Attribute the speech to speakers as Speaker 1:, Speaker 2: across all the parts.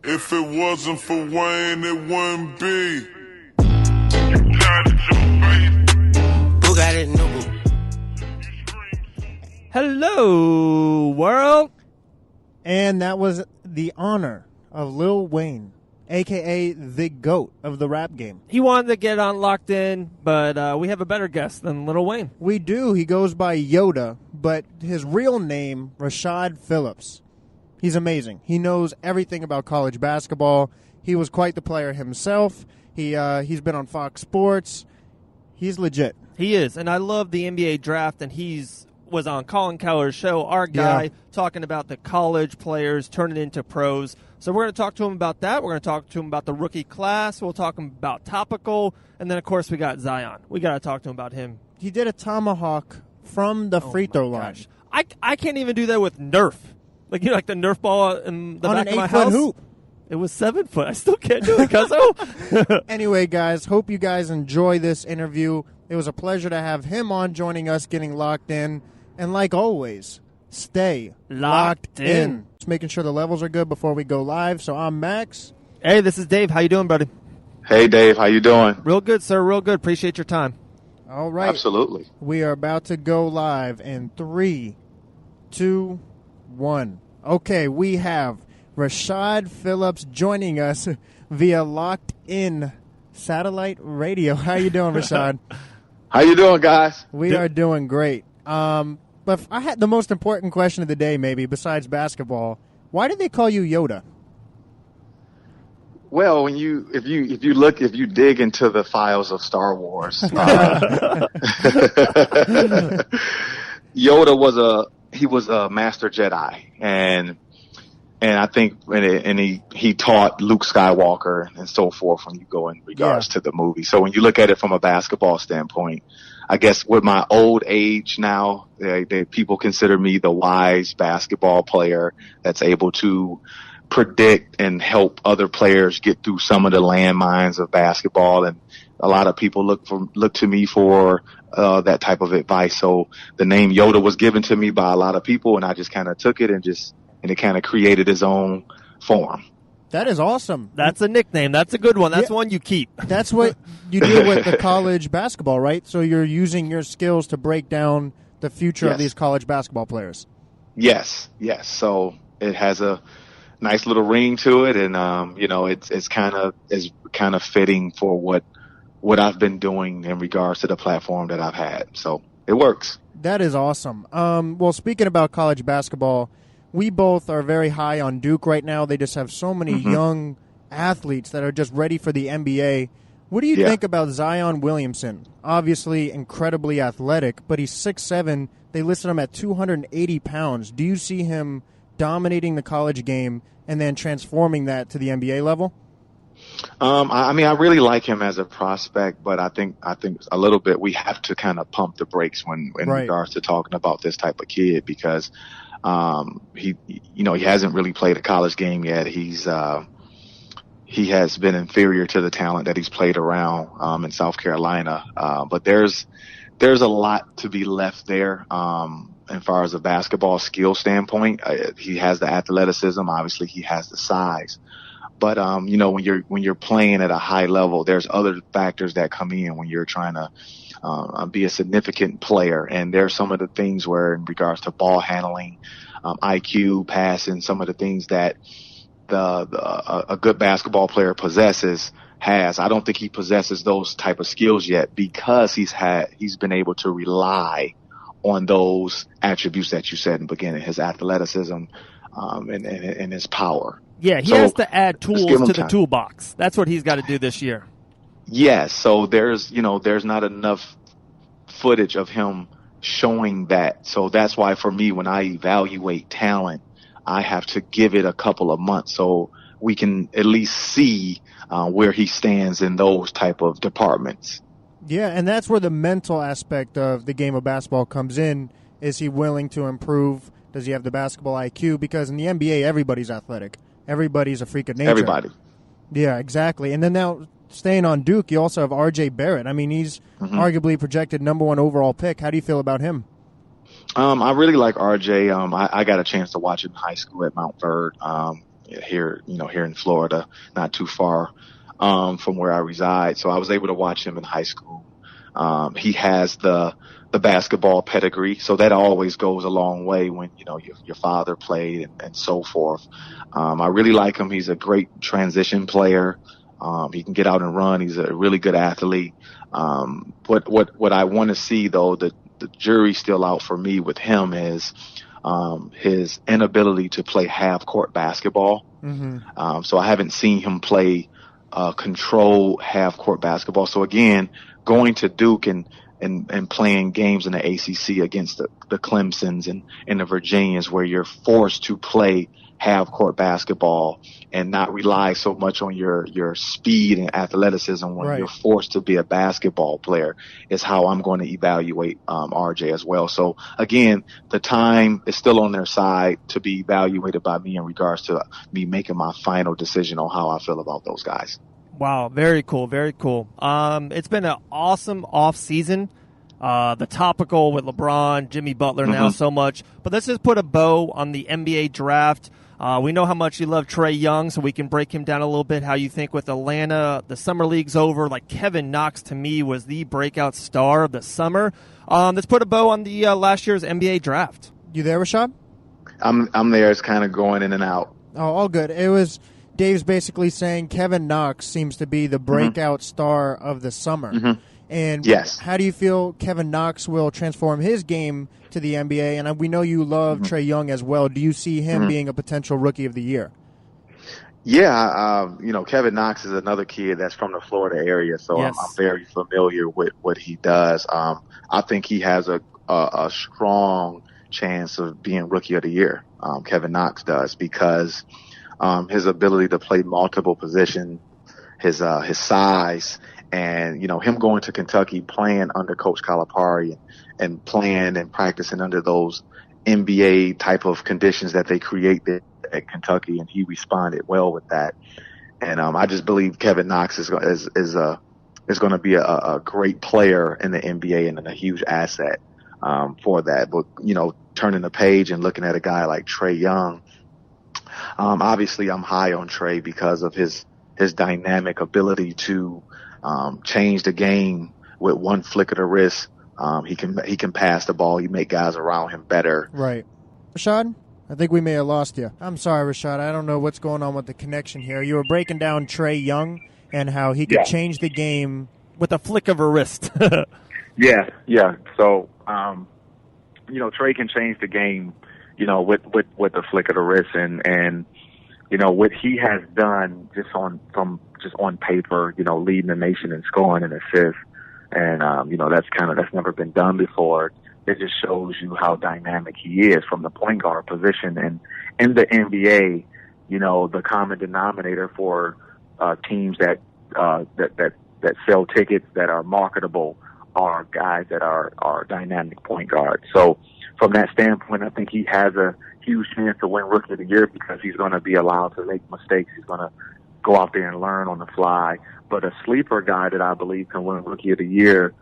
Speaker 1: If it wasn't for Wayne, it wouldn't be.
Speaker 2: Who got it? No.
Speaker 3: Hello, world.
Speaker 4: And that was the honor of Lil Wayne, a.k.a. the GOAT of the rap game.
Speaker 3: He wanted to get on Locked In, but we have a better guest than Lil Wayne.
Speaker 4: We do. He goes by Yoda, but his real name, Rashad Phillips. He's amazing. He knows everything about college basketball. He was quite the player himself. He's been on Fox Sports. He's legit.
Speaker 3: He is, and I love the NBA draft, and was on Colin Keller's show, our guy, talking about the college players turning into pros. So we're going to talk to him about that. We're going to talk to him about the rookie class. We'll talk about topical. And then, of course, we got Zion. We got to talk to him about him.
Speaker 4: He did a tomahawk from the free throw line.
Speaker 3: I can't even do that with Nerf. Like the Nerf ball in the back of my house.
Speaker 4: On an 8-foot hoop.
Speaker 3: It was 7 foot. I still can't do it, cuzzo.
Speaker 4: Anyway, guys, hope you guys enjoy this interview. It was a pleasure to have him on, joining us, getting locked in. And like always, stay locked in. Just making sure the levels are good before we go live. So I'm Max.
Speaker 3: Hey, this is Dave. How you doing, buddy?
Speaker 5: Hey, Dave. How you doing?
Speaker 3: Real good, sir. Real good. Appreciate your time.
Speaker 4: All right.
Speaker 5: Absolutely.
Speaker 4: We are about to go live in 3, 2, 1. Okay, we have Rashad Phillips joining us via Locked In Satellite Radio. How you doing, Rashad?
Speaker 5: How you doing, guys?
Speaker 4: We are doing great. But I had the most important question of the day, maybe besides basketball. Why did they call you Yoda?
Speaker 5: Well, if you dig into the files of Star Wars, Yoda was a master Jedi, and I think he taught Luke Skywalker and so forth when you go in regards to the movie. So when you look at it from a basketball standpoint, I guess with my old age now, people consider me the wise basketball player that's able to predict and help other players get through some of the landmines of basketball. And a lot of people look to me for that type of advice. So the name Yoda was given to me by a lot of people, and I just kind of took it and it kind of created its own form.
Speaker 4: That is awesome.
Speaker 3: That's a nickname. That's a good one. That's one you keep.
Speaker 4: That's what you do with the college basketball, right? So you're using your skills to break down the future of these college basketball players.
Speaker 5: Yes. So it has a nice little ring to it, and it's kind of fitting for what I've been doing in regards to the platform that I've had. So it works.
Speaker 4: That is awesome. Well, speaking about college basketball, we both are very high on Duke right now. They just have so many young athletes that are just ready for the NBA. What do you think about Zion Williamson? Obviously incredibly athletic, but he's 6'7". They listed him at 280 pounds. Do you see him dominating the college game and then transforming that to the NBA level?
Speaker 5: I really like him as a prospect, but I think a little bit we have to kind of pump the brakes in regards to talking about this type of kid, because he hasn't really played a college game yet. He has been inferior to the talent that he's played around in South Carolina. But there's a lot to be left there as far as a basketball skill standpoint. He has the athleticism. Obviously, he has the size. But when you're playing at a high level, there's other factors that come in when you're trying to be a significant player. And there's some of the things where, in regards to ball handling, IQ, passing, some of the things that a good basketball player possesses. I don't think he possesses those type of skills yet, because he's been able to rely on those attributes that you said in the beginning, his athleticism and his power.
Speaker 3: Yeah, he has to add tools to the toolbox. That's what he's got to do this year.
Speaker 5: Yes, so there's not enough footage of him showing that. So that's why for me, when I evaluate talent, I have to give it a couple of months so we can at least see where he stands in those type of departments.
Speaker 4: Yeah, and that's where the mental aspect of the game of basketball comes in. Is he willing to improve? Does he have the basketball IQ? Because in the NBA, everybody's athletic. Everybody's a freak of nature.
Speaker 5: Everybody.
Speaker 4: Yeah, exactly. And then now, staying on Duke, you also have R.J. Barrett. I mean, he's arguably projected #1 overall pick. How do you feel about him?
Speaker 5: I really like RJ. I got a chance to watch him in high school at Mount Verd. here in Florida, not too far from where I reside. So I was able to watch him in high school. He has the basketball pedigree, so that always goes a long way when your father played and so forth. I really like him. He's a great transition player. He can get out and run. He's a really good athlete. What I want to see though, the jury's still out for me with him is his inability to play half court basketball. Mm-hmm. So I haven't seen him play control half court basketball. So again, going to Duke and playing games in the ACC against the Clemsons and the Virginians, where you're forced to play half court basketball and not rely so much on your speed and athleticism when you're forced to be a basketball player, is how I'm going to evaluate RJ as well. So again, the time is still on their side to be evaluated by me in regards to me making my final decision on how I feel about those guys.
Speaker 3: Wow, very cool, very cool. It's been an awesome off season. The topical with LeBron, Jimmy Butler now so much. But let's just put a bow on the NBA draft. We know how much you love Trae Young, so we can break him down a little bit, how you think with Atlanta, the summer league's over. Like Kevin Knox, to me, was the breakout star of the summer. Let's put a bow on the last year's NBA draft.
Speaker 4: You there, Rashad?
Speaker 5: I'm there. It's kind of going in and out.
Speaker 4: Oh, all good. It was Dave's basically saying Kevin Knox seems to be the breakout star of the summer. Mm-hmm. And
Speaker 5: yes.
Speaker 4: How do you feel Kevin Knox will transform his game to the NBA? And we know you love Trae Young as well. Do you see him being a potential rookie of the year?
Speaker 5: Yeah, Kevin Knox is another kid that's from the Florida area, so yes. I'm very familiar with what he does. I think he has a strong chance of being rookie of the year. Kevin Knox does, because his ability to play multiple positions, his size, and him going to Kentucky, playing under Coach Calipari and playing and practicing under those NBA type of conditions that they create there at Kentucky, and he responded well with that. And I just believe Kevin Knox is going to be a great player in the NBA and a huge asset for that. But turning the page and looking at a guy like Trae Young, obviously I'm high on Trae because of his dynamic ability to change the game with one flick of the wrist. He can pass the ball. He make guys around him better.
Speaker 4: Right. Rashad, I think we may have lost you. I'm sorry, Rashad. I don't know what's going on with the connection here. You were breaking down Trae Young and how he could change the game
Speaker 3: with a flick of a wrist.
Speaker 5: Yeah. So, Trae can change the game, with the flick of the wrist, and what he has done just on paper, leading the nation in scoring and assists. And, that's never been done before. It just shows you how dynamic he is from the point guard position. And in the NBA, the common denominator for teams that sell tickets that are marketable are guys that are dynamic point guards. So from that standpoint, I think he has a huge chance to win Rookie of the Year because he's going to be allowed to make mistakes. He's going to go out there and learn on the fly. But a sleeper guy that I believe can win Rookie of the Year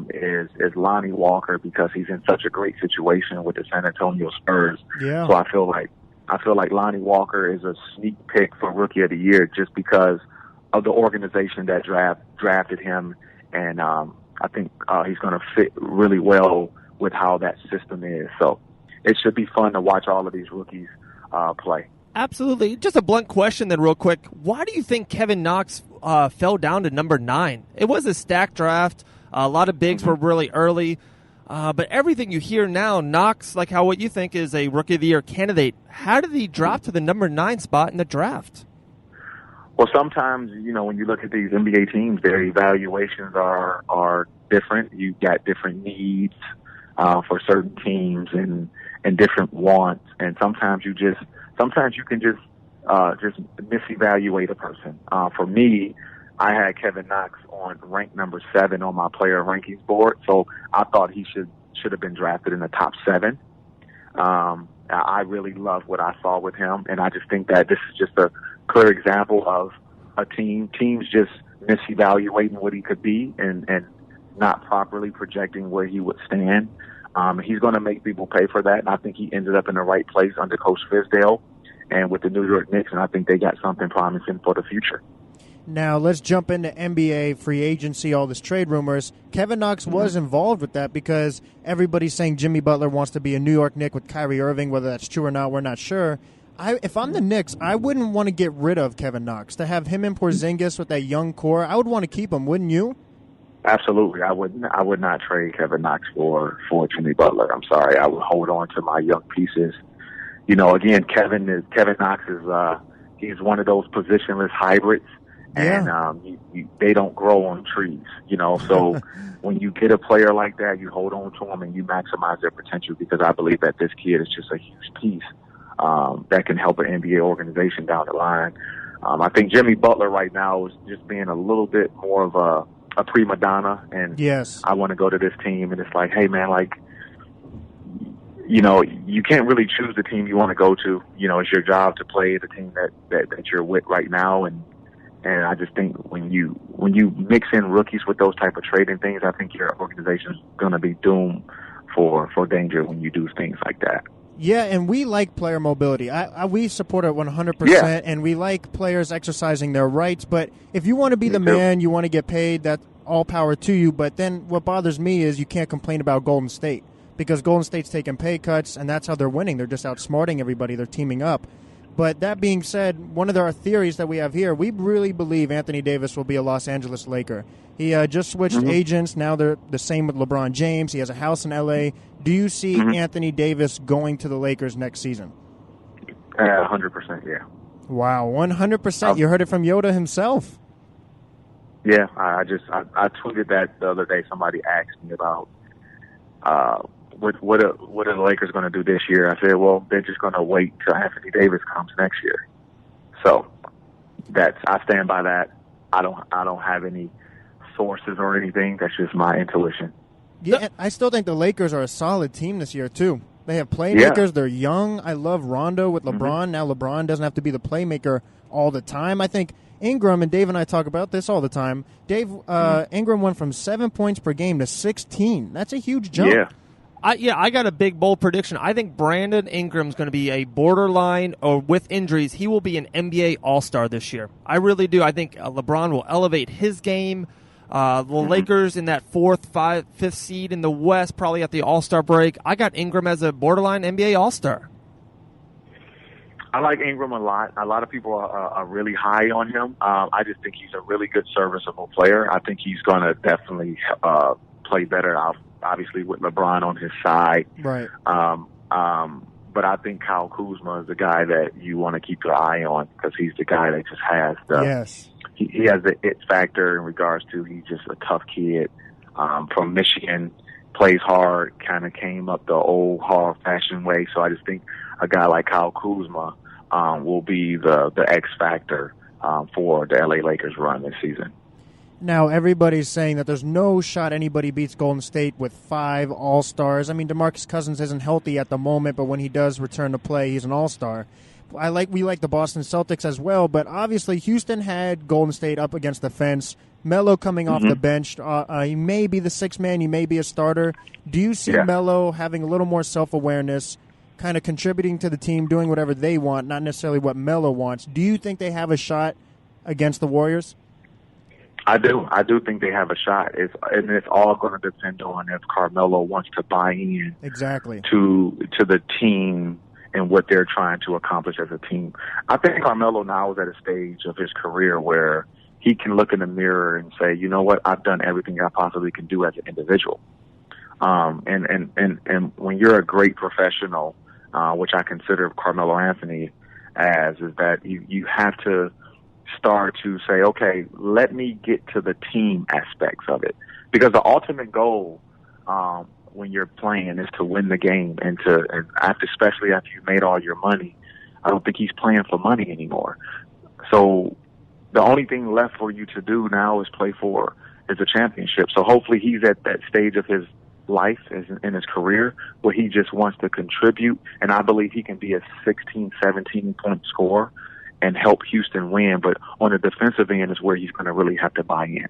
Speaker 5: is Lonnie Walker, because he's in such a great situation with the San Antonio Spurs. Yeah. So I feel like Lonnie Walker is a sneak pick for Rookie of the Year just because of the organization that drafted him, and I think he's going to fit really well with how that system is. So it should be fun to watch all of these rookies play.
Speaker 3: Absolutely. Just a blunt question then real quick. Why do you think Kevin Knox fell down to number 9? It was a stacked draft. A lot of bigs were really early. But everything you hear now, Knox, like what you think is a Rookie of the Year candidate. How did he drop to the number 9 spot in the draft?
Speaker 5: Well, sometimes, when you look at these NBA teams, their evaluations are different. You've got different needs for certain teams and different wants. And sometimes you can just misevaluate a person. For me, I had Kevin Knox on rank number 7 on my player rankings board, so I thought he should have been drafted in the top 7. I really love what I saw with him, and I just think that this is just a clear example of teams just misevaluating what he could be and not properly projecting where he would stand. He's going to make people pay for that, and I think he ended up in the right place under Coach Fizdale. and with the New York Knicks, and I think they got something promising for the future.
Speaker 4: Now, let's jump into NBA free agency, all this trade rumors. Kevin Knox was involved with that because everybody's saying Jimmy Butler wants to be a New York Knick with Kyrie Irving. Whether that's true or not, we're not sure. If I'm the Knicks, I wouldn't want to get rid of Kevin Knox. To have him and Porzingis with that young core, I would want to keep him, wouldn't you? Absolutely. I would not trade Kevin Knox for Jimmy Butler. I'm sorry. I would hold on to my young pieces. You know, again, Kevin Knox is he's one of those positionless hybrids. Yeah.
Speaker 5: And they don't grow on trees, you know. So when you get a player like that, you hold on to them and you maximize their potential, because I believe that this kid is just a huge piece that can help an NBA organization down the line. I think Jimmy Butler right now is just being a little bit more of a prima donna, and
Speaker 4: yes,
Speaker 5: I want to go to this team, and it's like, hey man, like, you know, you can't really choose the team you want to go to. You know, it's your job to play the team that you're with right now, and I just think when you mix in rookies with those type of trading things, I think your organization is going to be doomed for danger when you do things like that.
Speaker 4: Yeah, and we like player mobility. We support it 100%,
Speaker 5: yeah.
Speaker 4: And we like players exercising their rights. But if you want to be the man, you want to get paid, that's all power to you. But then what bothers me is you can't complain about Golden State, because Golden State's taking pay cuts, and that's how they're winning. They're just outsmarting everybody. They're teaming up. But that being said, one of our theories that we have here, we really believe Anthony Davis will be a Los Angeles Laker. He just switched agents. Now they're the same with LeBron James. He has a house in L.A. Do you see Anthony Davis going to the Lakers next season?
Speaker 5: 100%, yeah.
Speaker 4: Wow, 100%. You heard it from Yoda himself.
Speaker 5: Yeah, I tweeted that the other day. Somebody asked me about what are the Lakers going to do this year? I said, well, they're just going to wait till Anthony Davis comes next year. So I stand by that. I don't have any sources or anything. That's just my intuition.
Speaker 4: Yeah, and I still think the Lakers are a solid team this year too. They have playmakers. Yeah. They're young. I love Rondo with LeBron. Now LeBron doesn't have to be the playmaker all the time. I think Ingram, and Dave and I talk about this all the time. Dave, Ingram went from 7 points per game to 16. That's a huge jump.
Speaker 5: Yeah.
Speaker 3: I got a big, bold prediction. I think Brandon Ingram's going to be a borderline, or with injuries, he will be an NBA All-Star this year. I really do. I think LeBron will elevate his game. The Lakers in that 4th, 5th seed in the West, probably at the All-Star break. I got Ingram as a borderline NBA All-Star.
Speaker 5: I like Ingram a lot. A lot of people are really high on him. I just think he's a really good, serviceable player. I think he's going to definitely play better, obviously, with LeBron on his side.
Speaker 4: Right.
Speaker 5: But I think Kyle Kuzma is the guy that you want to keep your eye on, because he's the guy that just has he has the it factor in regards to he's just a tough kid from Michigan, plays hard, kind of came up the old hard-fashioned way. So I just think a guy like Kyle Kuzma will be the X factor for the LA Lakers run this season.
Speaker 4: Now, everybody's saying that there's no shot anybody beats Golden State with 5 All-Stars. I mean, DeMarcus Cousins isn't healthy at the moment, but when he does return to play, he's an All-Star. We like the Boston Celtics as well, but obviously Houston had Golden State up against the fence. Melo coming off the bench. He may be the 6th man. He may be a starter. Do you see Melo having a little more self-awareness, kind of contributing to the team, doing whatever they want, not necessarily what Melo wants? Do you think they have a shot against the Warriors?
Speaker 5: I do. I do think they have a shot. It's all going to depend on if Carmelo wants to buy in to the team and what they're trying to accomplish as a team. I think Carmelo now is at a stage of his career where he can look in the mirror and say, you know what, I've done everything I possibly can do as an individual. And when you're a great professional, which I consider Carmelo Anthony as, is that you have to start to say, okay, let me get to the team aspects of it. Because the ultimate goal when you're playing is to win the game, and especially after you've made all your money. I don't think he's playing for money anymore. So the only thing left for you to do now is play for is a championship. So hopefully he's at that stage of his life in his career where he just wants to contribute, and I believe he can be a 16, 17-point scorer and help Houston win. But on the defensive end is where he's going to really have to buy in.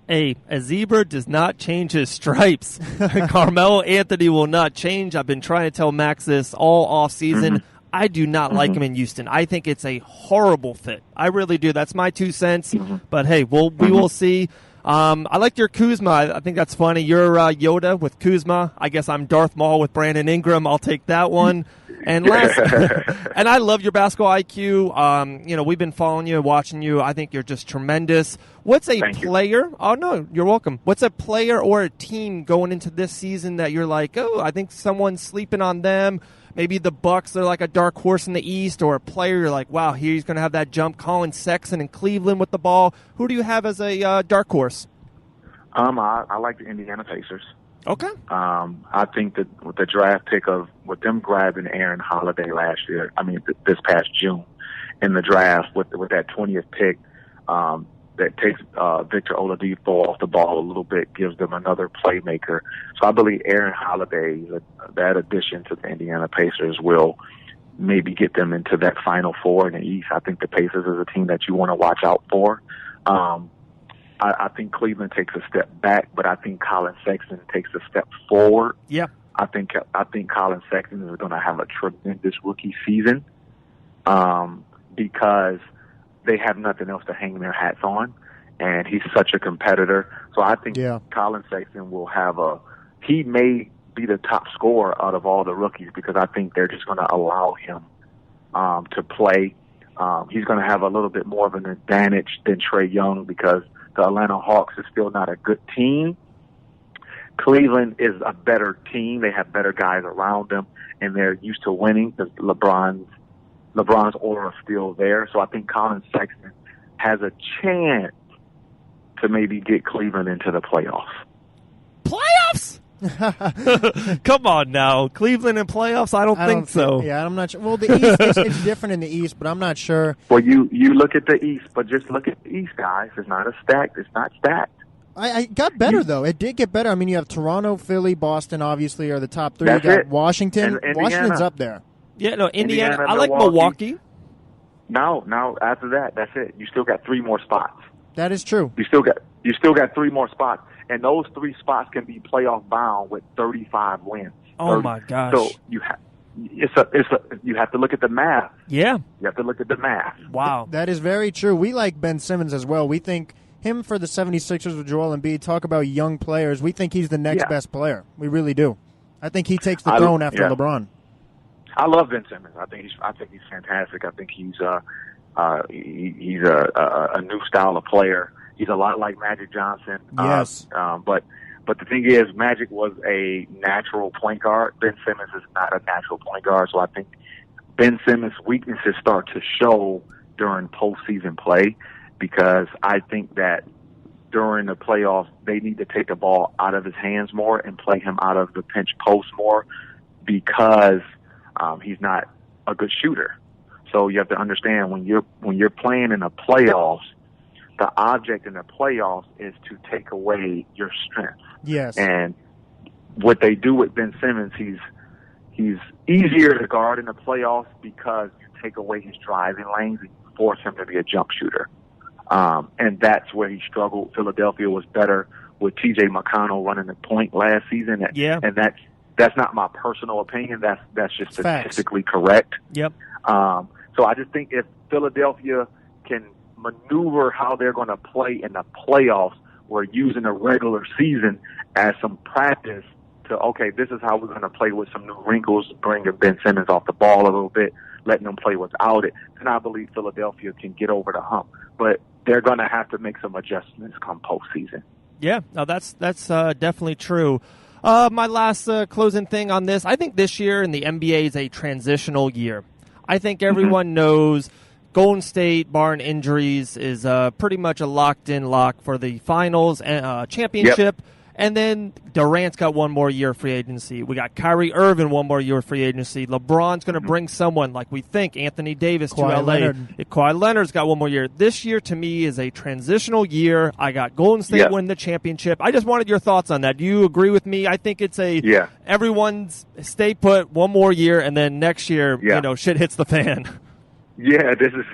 Speaker 3: Hey, a zebra does not change his stripes. Carmelo Anthony will not change. I've been trying to tell Max this all off season. I do not like him in Houston. I think it's a horrible fit. I really do. That's my 2 cents. But hey, we will see. I liked your Kuzma. I think that's funny. You're Yoda with Kuzma. I guess I'm Darth Maul with Brandon Ingram. I'll take that one. And and I love your basketball IQ. We've been following you, watching you. I think you're just tremendous. What's a player? Oh no, you're welcome. What's a player or a team going into this season that you're like, oh, I think someone's sleeping on them? Maybe the Bucks are like a dark horse in the East, or a player you're like, wow, he's going to have that jump. Colin Sexton in Cleveland with the ball. Who do you have as a dark horse?
Speaker 5: I like the Indiana Pacers.
Speaker 3: Okay.
Speaker 5: I think that with the draft pick with them grabbing Aaron Holiday this past June in the draft with that 20th pick, that takes Victor Oladipo off the ball a little bit, gives them another playmaker. So I believe Aaron Holiday, that addition to the Indiana Pacers, will maybe get them into that Final Four in the East. I think the Pacers is a team that you want to watch out for. I think Cleveland takes a step back, but I think Colin Sexton takes a step forward.
Speaker 3: Yeah.
Speaker 5: I think Colin Sexton is going to have a tremendous rookie season because they have nothing else to hang their hats on, and he's such a competitor. So I think Colin Sexton will he may be the top scorer out of all the rookies because I think they're just going to allow him to play. He's going to have a little bit more of an advantage than Trae Young because the Atlanta Hawks is still not a good team. Cleveland is a better team. They have better guys around them, and they're used to winning because LeBron's aura is still there. So I think Colin Sexton has a chance to maybe get Cleveland into the playoffs.
Speaker 3: Playoffs? Come on now. Cleveland in playoffs? I don't think so.
Speaker 4: Yeah, I'm not sure. Well, the East, it's different in the East, but I'm not sure.
Speaker 5: Well, you look at the East, but just look at the East, guys. It's not stacked.
Speaker 4: I got better, though. It did get better. I mean, you have Toronto, Philly, Boston, obviously, are the top three.
Speaker 5: That's
Speaker 4: you got
Speaker 5: it.
Speaker 4: Washington.
Speaker 5: And
Speaker 4: Washington's up there.
Speaker 3: Yeah, no, Indiana. I like Milwaukee.
Speaker 5: No, after that, that's it. You still got 3 more spots.
Speaker 4: That is true.
Speaker 5: You still got 3 more spots, and those 3 spots can be playoff bound with 35 wins.
Speaker 3: Oh my gosh!
Speaker 5: So you have to look at the math.
Speaker 3: Yeah,
Speaker 5: you have to look at the math.
Speaker 3: Wow,
Speaker 4: that is very true. We like Ben Simmons as well. We think him for the 76ers with Joel Embiid. Talk about young players. We think he's the next best player. We really do. I think he takes the throne after LeBron.
Speaker 5: I love Ben Simmons. I think he's fantastic. I think he's a new style of player. He's a lot like Magic Johnson.
Speaker 4: Yes.
Speaker 5: But the thing is, Magic was a natural point guard. Ben Simmons is not a natural point guard. So I think Ben Simmons' weaknesses start to show during postseason play because I think that during the playoffs, they need to take the ball out of his hands more and play him out of the pinch post more because he's not a good shooter. So you have to understand when you're playing in the playoffs, the object in the playoffs is to take away your strength.
Speaker 4: Yes.
Speaker 5: And what they do with Ben Simmons, he's easier to guard in the playoffs because you take away his driving lanes and you force him to be a jump shooter. And that's where he struggled. Philadelphia was better with T.J. McConnell running the point last season. And that's not my personal opinion. That's just statistically correct.
Speaker 3: Yep.
Speaker 5: So I just think if Philadelphia can maneuver how they're going to play in the playoffs, we're using the regular season as some practice to, okay, this is how we're going to play with some new wrinkles, bringing Ben Simmons off the ball a little bit, letting them play without it. And I believe Philadelphia can get over the hump. But they're going to have to make some adjustments come postseason.
Speaker 3: Yeah, no, that's definitely true. My last closing thing on this, I think this year in the NBA is a transitional year. I think everyone knows Golden State, barring injuries, is pretty much a locked-in lock for the finals and championship. Yep. And then Durant's got one more year of free agency. We got Kyrie Irving one more year of free agency. LeBron's going to bring someone, like we think, Anthony Davis to L.A. Kawhi Leonard's got one more year. This year, to me, is a transitional year. I got Golden State win the championship. I just wanted your thoughts on that. Do you agree with me? I think it's everyone's stay put one more year, and then next year, shit hits the fan.
Speaker 5: Yeah, this is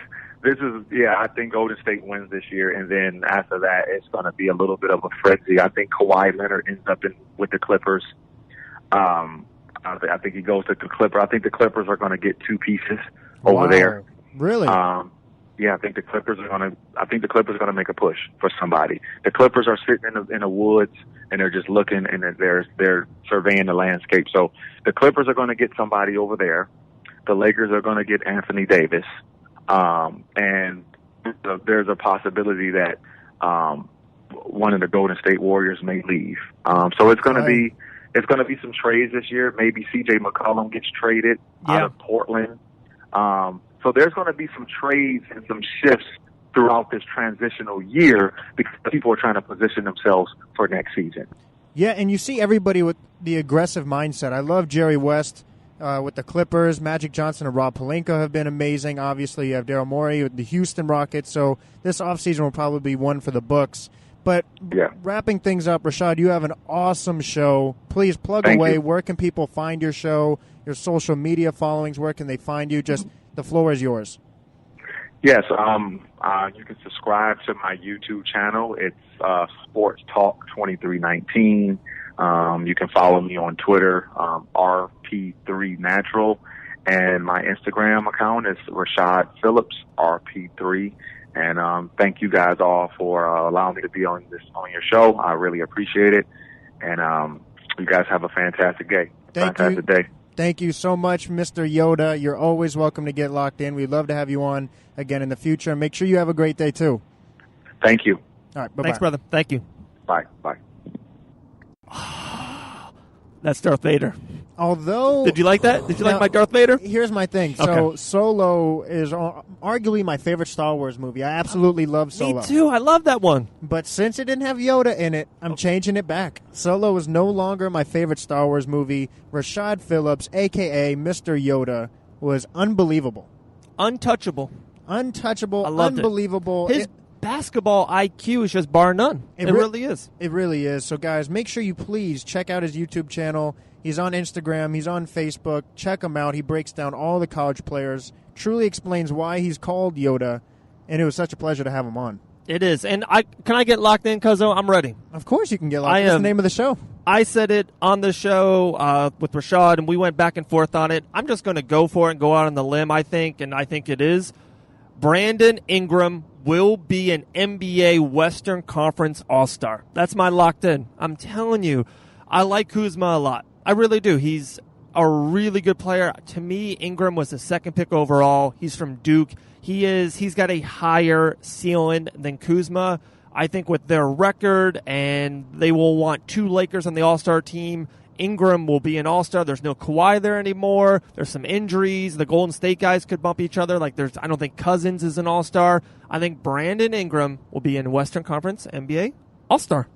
Speaker 5: I think Golden State wins this year, and then after that, it's going to be a little bit of a frenzy. I think Kawhi Leonard ends up with the Clippers. I think he goes to the Clippers. I think the Clippers are going to get two pieces over there.
Speaker 4: Really?
Speaker 5: Yeah, I think the Clippers are going to make a push for somebody. The Clippers are sitting in the woods and they're just looking and they're surveying the landscape. So the Clippers are going to get somebody over there. The Lakers are going to get Anthony Davis, and there's a possibility that one of the Golden State Warriors may leave. So it's going to be some trades this year. Maybe C.J. McCollum gets traded out of Portland. So there's going to be some trades and some shifts throughout this transitional year because people are trying to position themselves for next season.
Speaker 4: Yeah, and you see everybody with the aggressive mindset. I love Jerry West with the Clippers. Magic Johnson and Rob Pelinka have been amazing. Obviously, you have Daryl Morey with the Houston Rockets. So this offseason will probably be one for the books. But wrapping things up, Rashad, you have an awesome show. Please plug away. Where can people find your show, your social media followings? Where can they find you? Just the floor is yours.
Speaker 5: Yes, you can subscribe to my YouTube channel. It's Sports Talk 2319. You can follow me on Twitter, RP3Natural, and my Instagram account is Rashad Phillips, RP3. And thank you guys all for allowing me to be on your show. I really appreciate it. And you guys have a fantastic day. Fantastic day.
Speaker 4: Thank you so much, Mr. Yoda. You're always welcome to get locked in. We'd love to have you on again in the future. Make sure you have a great day, too.
Speaker 5: Thank you.
Speaker 4: All right, bye-bye.
Speaker 3: Thanks, brother. Thank you.
Speaker 5: Bye.
Speaker 3: That's Darth Vader.
Speaker 4: Although,
Speaker 3: did you like that? Did you like my Darth Vader?
Speaker 4: Here's my thing. So Solo is arguably my favorite Star Wars movie. I absolutely love Solo.
Speaker 3: Me too. I love that one.
Speaker 4: But since it didn't have Yoda in it, I'm changing it back. Solo is no longer my favorite Star Wars movie. Rashad Phillips, a.k.a. Mr. Yoda, was unbelievable.
Speaker 3: Untouchable.
Speaker 4: Untouchable.
Speaker 3: I loved
Speaker 4: unbelievable.
Speaker 3: His basketball IQ is just bar none. It really is.
Speaker 4: It really is. So, guys, make sure you please check out his YouTube channel. He's on Instagram. He's on Facebook. Check him out. He breaks down all the college players, truly explains why he's called Yoda, and it was such a pleasure to have him on.
Speaker 3: It is. And can I get locked in, Cuzzo? I'm ready.
Speaker 4: Of course you can get locked in. That's the name of the show.
Speaker 3: I said it on the show with Rashad, and we went back and forth on it. I'm just going to go for it and go out on the limb, I think, and I think it is. Brandon Ingram will be an NBA Western Conference All-Star. That's my locked in. I'm telling you, I like Kuzma a lot. I really do. He's a really good player. To me, Ingram was the second pick overall. He's from Duke. He's got a higher ceiling than Kuzma. I think with their record, and they will want two Lakers on the All-Star team, Ingram will be an All-Star. There's no Kawhi there anymore. There's some injuries. The Golden State guys could bump each other. I don't think Cousins is an All-Star. I think Brandon Ingram will be in Western Conference NBA All-Star.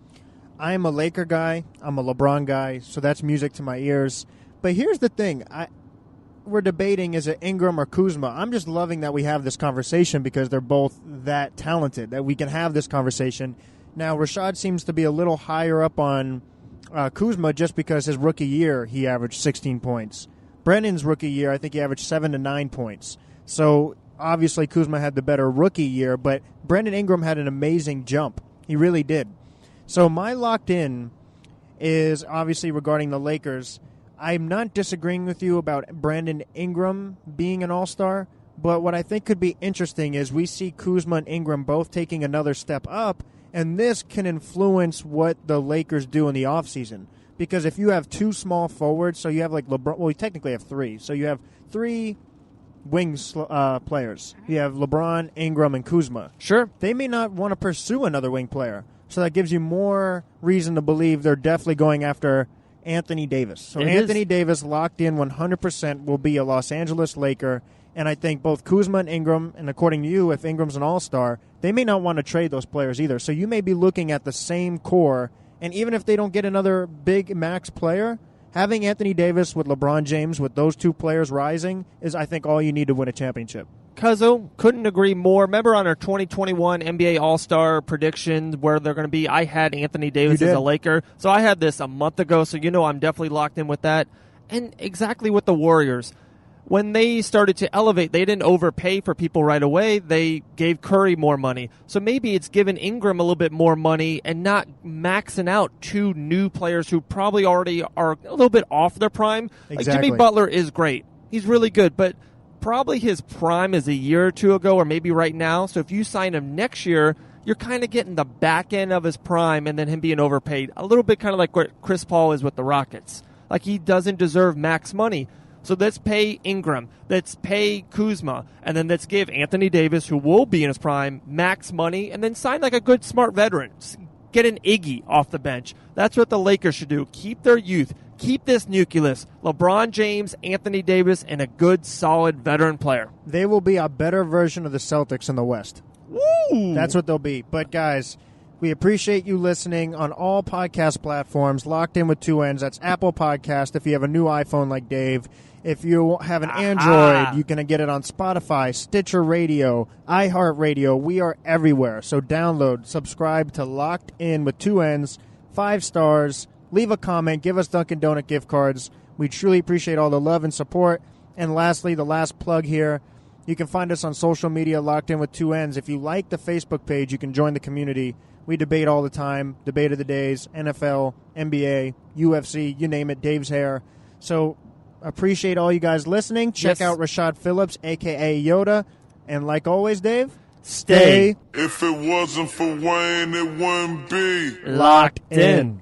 Speaker 4: I'm a Laker guy. I'm a LeBron guy, so that's music to my ears. But here's the thing. We're debating, is it Ingram or Kuzma? I'm just loving that we have this conversation because they're both that talented, that we can have this conversation. Now, Rashad seems to be a little higher up on Kuzma just because his rookie year he averaged 16 points. Brennan's rookie year, I think he averaged 7 to 9 points. So, obviously, Kuzma had the better rookie year, but Brandon Ingram had an amazing jump. He really did. So my locked in is obviously regarding the Lakers. I'm not disagreeing with you about Brandon Ingram being an all-star, but what I think could be interesting is we see Kuzma and Ingram both taking another step up, and this can influence what the Lakers do in the offseason. Because if you have two small forwards, so you have like LeBron, well, you technically have three. So you have three wing players. You have LeBron, Ingram, and Kuzma.
Speaker 3: Sure.
Speaker 4: They may not want to pursue another wing player. So that gives you more reason to believe they're definitely going after Anthony Davis. So Anthony Davis, locked in 100%, will be a Los Angeles Laker. And I think both Kuzma and Ingram, and according to you, if Ingram's an all-star, they may not want to trade those players either. So you may be looking at the same core. And even if they don't get another big max player, having Anthony Davis with LeBron James, with those two players rising, is, I think, all you need to win a championship.
Speaker 3: Cuzzo, couldn't agree more. Remember on our 2021 NBA All-Star predictions where they're going to be, I had Anthony Davis as a Laker. So I had this a month ago, so I'm definitely locked in with that. And exactly with the Warriors. when they started to elevate, they didn't overpay for people right away. They gave Curry more money. So maybe it's given Ingram a little bit more money and not maxing out two new players who probably already are a little bit off their prime.
Speaker 4: Exactly.
Speaker 3: Like Jimmy Butler is great. He's really good, but probably his prime is a year or two ago or maybe right now. So if you sign him next year, you're kind of getting the back end of his prime and then him being overpaid. A little bit kind of like what Chris Paul is with the Rockets. Like he doesn't deserve max money. So let's pay Ingram, let's pay Kuzma, and then let's give Anthony Davis, who will be in his prime, max money, and then sign like a good, smart veteran. Get an Iggy off the bench. That's what the Lakers should do. Keep their youth. Keep this nucleus. LeBron James, Anthony Davis, and a good, solid veteran player.
Speaker 4: They will be a better version of the Celtics in the West.
Speaker 3: Woo!
Speaker 4: That's what they'll be. But, guys, we appreciate you listening on all podcast platforms. Locked in with two N's. That's Apple Podcast if you have a new iPhone like Dave. If you have an Android, you can get it on Spotify, Stitcher Radio, iHeartRadio. We are everywhere. So download, subscribe to Locked In with two N's, 5 stars. Leave a comment. Give us Dunkin' Donut gift cards. We truly appreciate all the love and support. And lastly, the last plug here. You can find us on social media, Locked In with two N's. If you like the Facebook page, you can join the community. We debate all the time. Debate of the days, NFL, NBA, UFC, you name it, Dave's hair. So appreciate all you guys listening. Check out Rashad Phillips, a.k.a. Yoda. And like always, Dave, stay
Speaker 1: If it wasn't for Wayne, it wouldn't be
Speaker 4: locked in.